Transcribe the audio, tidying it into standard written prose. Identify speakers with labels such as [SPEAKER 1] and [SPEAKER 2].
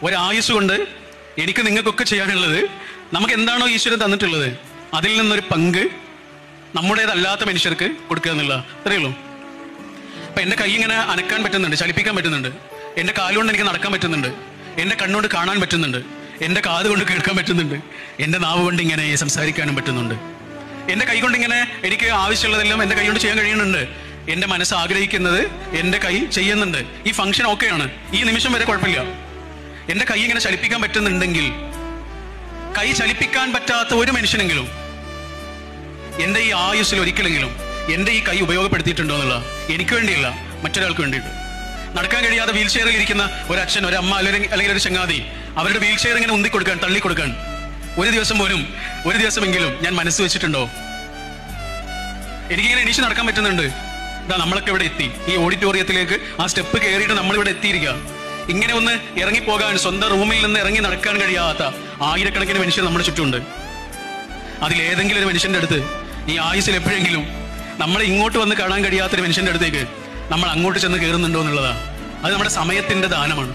[SPEAKER 1] ഒരായുസ് കൊണ്ട് എനിക്ക് നിങ്ങൾക്കൊക്കെ ചെയ്യാനുള്ളത്, നമുക്ക് എന്താണോ ഈശ്വരൻ തന്നിട്ടുള്ളത് അതിൽ നിന്നൊരു പങ്ക് നമ്മുടേതല്ലാത്ത മനുഷ്യർക്ക് കൊടുക്കുക എന്നുള്ള അത്രയേ ഉള്ളൂ. അപ്പൊ എൻ്റെ കൈ ഇങ്ങനെ അനക്കാൻ പറ്റുന്നുണ്ട്, ചലിപ്പിക്കാൻ പറ്റുന്നുണ്ട്, എൻ്റെ കാലുകൊണ്ട് എനിക്ക് നടക്കാൻ പറ്റുന്നുണ്ട്, എൻ്റെ കണ്ണുകൊണ്ട് കാണാൻ പറ്റുന്നുണ്ട്, എൻ്റെ കാത് കൊണ്ട് കേൾക്കാൻ പറ്റുന്നുണ്ട്, എൻ്റെ നാവ് കൊണ്ട് ഇങ്ങനെ സംസാരിക്കാനും പറ്റുന്നുണ്ട്, എൻ്റെ കൈ കൊണ്ട് ഇങ്ങനെ എനിക്ക് ആവശ്യമുള്ളതെല്ലാം എൻ്റെ കൈ കൊണ്ട് ചെയ്യാൻ കഴിയുന്നുണ്ട്, എൻ്റെ മനസ്സ് ആഗ്രഹിക്കുന്നത് എൻ്റെ കൈ ചെയ്യുന്നുണ്ട്. ഈ ഫംഗ്ഷൻ ഓക്കെയാണ്, ഈ നിമിഷം വരെ കുഴപ്പമില്ല. എൻ്റെ കൈ ഇങ്ങനെ ചലിപ്പിക്കാൻ പറ്റുന്നുണ്ടെങ്കിൽ കൈ ചലിപ്പിക്കാൻ പറ്റാത്ത ഒരു മനുഷ്യനെങ്കിലും എൻ്റെ ഈ ആയുസ്സിൽ ഒരിക്കലെങ്കിലും എൻ്റെ ഈ കൈ ഉപയോഗപ്പെടുത്തിയിട്ടുണ്ടോ എന്നുള്ള, എനിക്ക് വേണ്ടിയല്ല, മറ്റൊരാൾക്ക് വേണ്ടിയിട്ട്. നടക്കാൻ കഴിയാതെ വീൽ ചെയറിൽ ഇരിക്കുന്ന ഒരു അച്ഛൻ, ഒരു അമ്മ, അല്ലെങ്കിൽ ഒരു ചങ്ങാതി, അവരുടെ വീൽ ചെയർ ഇങ്ങനെ ഉന്തിക്കൊടുക്കാൻ, തള്ളിക്കൊടുക്കാൻ ഒരു ദിവസമെങ്കിലും ഞാൻ മനസ്സ് വെച്ചിട്ടുണ്ടോ? എനിക്കിങ്ങനെ എണീച്ച് നടക്കാൻ പറ്റുന്നുണ്ട്. ഇതാ നമ്മളൊക്കെ ഇവിടെ എത്തി, ഈ ഓഡിറ്റോറിയത്തിലേക്ക് ആ സ്റ്റെപ്പ് കയറിയിട്ട് നമ്മളിവിടെ എത്തിയിരിക്കുക. ഇങ്ങനെ ഒന്ന് ഇറങ്ങിപ്പോകാൻ, സ്വന്തം റൂമിൽ നിന്ന് ഇറങ്ങി നടക്കാൻ കഴിയാത്ത ആയിരക്കണക്കിന് മനുഷ്യർ നമ്മുടെ ചുറ്റുമുണ്ട്. അതിലേതെങ്കിലും ഒരു മനുഷ്യന്റെ അടുത്ത് ഈ ആയുസ്സിൽ എപ്പോഴെങ്കിലും നമ്മളെ ഇങ്ങോട്ട് വന്ന് കാണാൻ കഴിയാത്തൊരു മനുഷ്യന്റെ അടുത്തേക്ക് നമ്മൾ അങ്ങോട്ട് ചെന്ന് കയറുന്നുണ്ടോ എന്നുള്ളതാണ്. അത് നമ്മുടെ സമയത്തിന്റെ ദാനമാണ്.